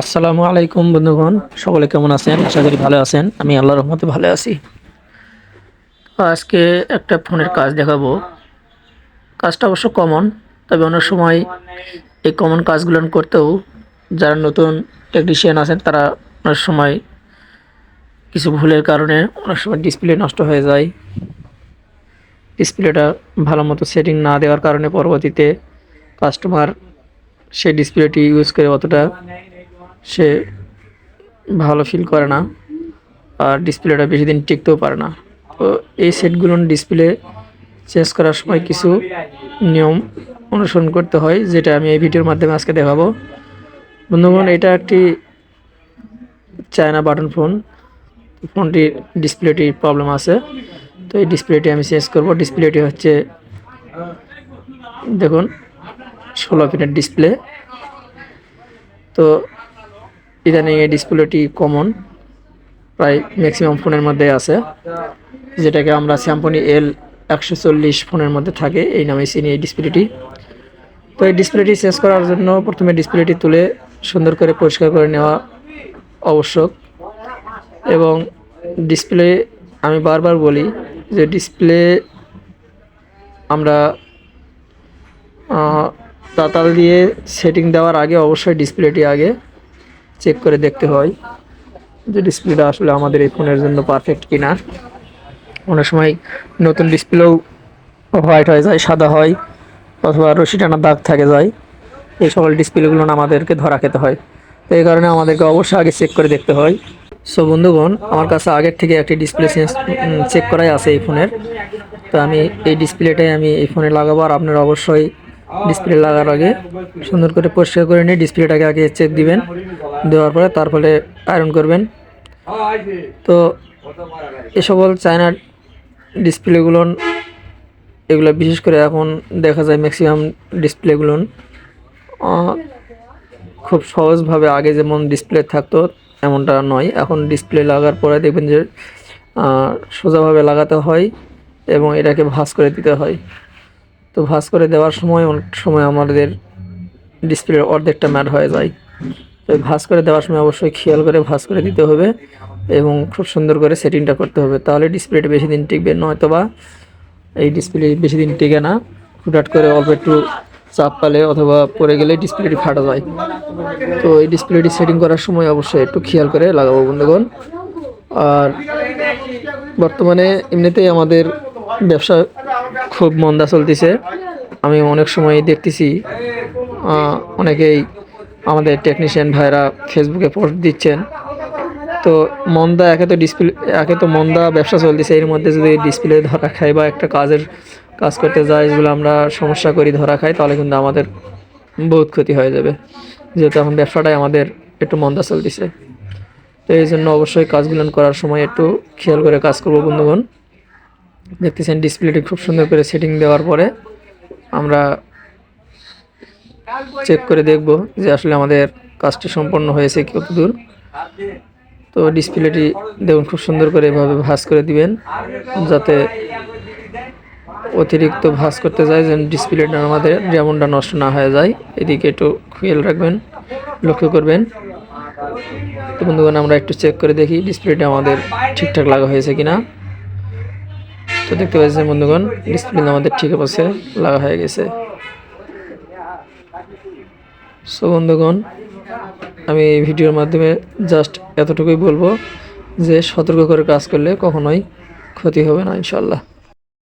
আসসালামু আলাইকুম বন্ধুগণ, সকলে কেমন আছেন? আশা করি ভালো আছেন। আমি আল্লাহর রহমতে ভালো আছি। তো আজকে একটা ফোনের কাজ দেখাবো। কাজটা অবশ্য কমন, তবে অনেক সময় এই কমন কাজগুলো করতেও যারা নতুন টেকনিশিয়ান আছেন তারা অনেক সময় কিছু ভুলের কারণে অনেক সময় ডিসপ্লে নষ্ট হয়ে যায়। ডিসপ্লেটা ভালো মতো সেটিং না দেওয়ার কারণে পরবর্তীতে কাস্টমার সেই ডিসপ্লেটি ইউজ করে অতটা সে ভালো ফিল করে না, আর ডিসপ্লেটা বেশি দিন টিকতেও পারে না। তো এই সেটগুলো ডিসপ্লে চেঞ্জ করার সময় কিছু নিয়ম অনুসরণ করতে হয়, যেটা আমি এই ভিডিওর মাধ্যমে আজকে দেখাবো। বন্ধুগণ, এটা একটি চায়না বাটন ফোন। ফোনটির ডিসপ্লেটির প্রবলেম আছে, তো এই ডিসপ্লেটি আমি চেঞ্জ করব। ডিসপ্লেটি হচ্ছে দেখুন 16 পিনের ডিসপ্লে। তো ইদানিং এই ডিসপ্লেটি কমন, প্রায় ম্যাক্সিমাম ফোনের মধ্যে আছে, যেটাকে আমরা স্যামসং L140 ফোনের মধ্যে থাকে এই নামে চিনি এই ডিসপ্লেটি। তো এই ডিসপ্লেটি চেঞ্জ করার জন্য প্রথমে ডিসপ্লেটি তুলে সুন্দর করে পরিষ্কার করে নেওয়া আবশ্যক। এবং ডিসপ্লে, আমি বারবার বলি যে ডিসপ্লে আমরা তাতাল দিয়ে সেটিং দেওয়ার আগে অবশ্যই ডিসপ্লেটি আগে চেক করে দেখতে হয় যে ডিসপ্লেটা আসলে আমাদের এই ফোনের জন্য পারফেক্ট কিনা। অনেক সময় নতুন ডিসপ্লেও হোয়াইট হয়ে যায়, সাদা হয়, অথবা রশি টানা দাগ থাকে যায়। এই সকল ডিসপ্লেগুলো আমাদেরকে ধরা খেতে হয়, তো এই কারণে আমাদেরকে অবশ্যই আগে চেক করে দেখতে হয়। সো বন্ধুগণ, আমার কাছে আগের থেকে একটি ডিসপ্লে চেক করাই আছে এই ফোনের। তো আমি এই ডিসপ্লেটাই আমি এই ফোনে লাগাবো, আর আপনারা অবশ্যই ডিসপ্লে লাগার আগে সুন্দর করে পরিষ্কার করে নিয়ে ডিসপ্লেটাকে আগে চেক দিবেন। দেওয়ার পরে তারপরে আয়রন করবেন। তো এ সকল চায়নার ডিসপ্লেগুলো, এগুলো বিশেষ করে এখন দেখা যায় ম্যাক্সিমাম ডিসপ্লেগুলো খুব সহজভাবে আগে যেমন ডিসপ্লে থাকতো এমনটা নয়। এখন ডিসপ্লে লাগার পরে দেখবেন যে সোজাভাবে লাগাতে হয় এবং এটাকে ভাঁজ করে দিতে হয়। তো ভাঁজ করে দেওয়ার সময় অনেক সময় আমাদের ডিসপ্লের অর্ধেকটা ম্যাট হয়ে যায়। তো ভাঁজ করে দেওয়ার সময় অবশ্যই খেয়াল করে ভাঁজ করে দিতে হবে এবং খুব সুন্দর করে সেটিংটা করতে হবে, তাহলে ডিসপ্লেটা বেশি দিন টিকবে। নয়তোবা এই ডিসপ্লে বেশি দিন টিকে না, হুটহাট করে অল্প একটু চাপ পালে অথবা পড়ে গেলে ডিসপ্লেটি ফাটা যায়। তো এই ডিসপ্লেটি সেটিং করার সময় অবশ্যই একটু খেয়াল করে লাগাবো বন্ধুগণ। আর বর্তমানে এমনিতেই আমাদের ব্যবসা খুব মন্দা চলতেছে। আমি অনেক সময় দেখতেছি অনেকেই আমাদের টেকনিশিয়ান ভাইরা ফেসবুকে পোস্ট দিচ্ছেন। তো মন্দা, একে তো মন্দা ব্যবসা চলতেছে, এর মধ্যে যদি ডিসপ্লে ধরা খায় বা একটা কাজ করতে যায় যেগুলো আমরা সমস্যা করি ধরা খাই, তাহলে কিন্তু আমাদের বহুত ক্ষতি হয়ে যাবে, যেহেতু এখন ব্যবসাটাই আমাদের একটু মন্দা চলতেছে। তো এই জন্য অবশ্যই কাজগুলো করার সময় একটু খেয়াল করে কাজ করবো বন্ধুগণ। দেখতেছেন ডিসপ্লেটি খুব সুন্দর করে সেটিং দেওয়ার পরে আমরা চেক করে দেখব যে আসলে আমাদের কাজটি সম্পন্ন হয়েছে কতদূর। তো ডিসপ্লেটি দেখুন খুব সুন্দর করে এভাবে ভাঁজ করে দিবেন, যাতে অতিরিক্ত ভাঁজ করতে যায় যেন ডিসপ্লেটা আমাদের যেমনটা নষ্ট না হয়ে যায়, এদিকে একটু খেয়াল রাখবেন, লক্ষ্য করবেন। তো বন্ধুগণ, আমরা একটু চেক করে দেখি ডিসপ্লেটা আমাদের ঠিকঠাক লাগা হয়েছে কিনা। তো দেখতে পাচ্ছেন বন্ধুগণ, ডিসপ্লে আমাদের ঠিক আছে, লাগা হয়ে গেছে। সো বন্ধুগণ, আমি এই ভিডিওর মাধ্যমে জাস্ট এতটুকুই বলবো যে সতর্ক করে কাজ করলে কখনোই ক্ষতি হবে না ইনশাল্লাহ।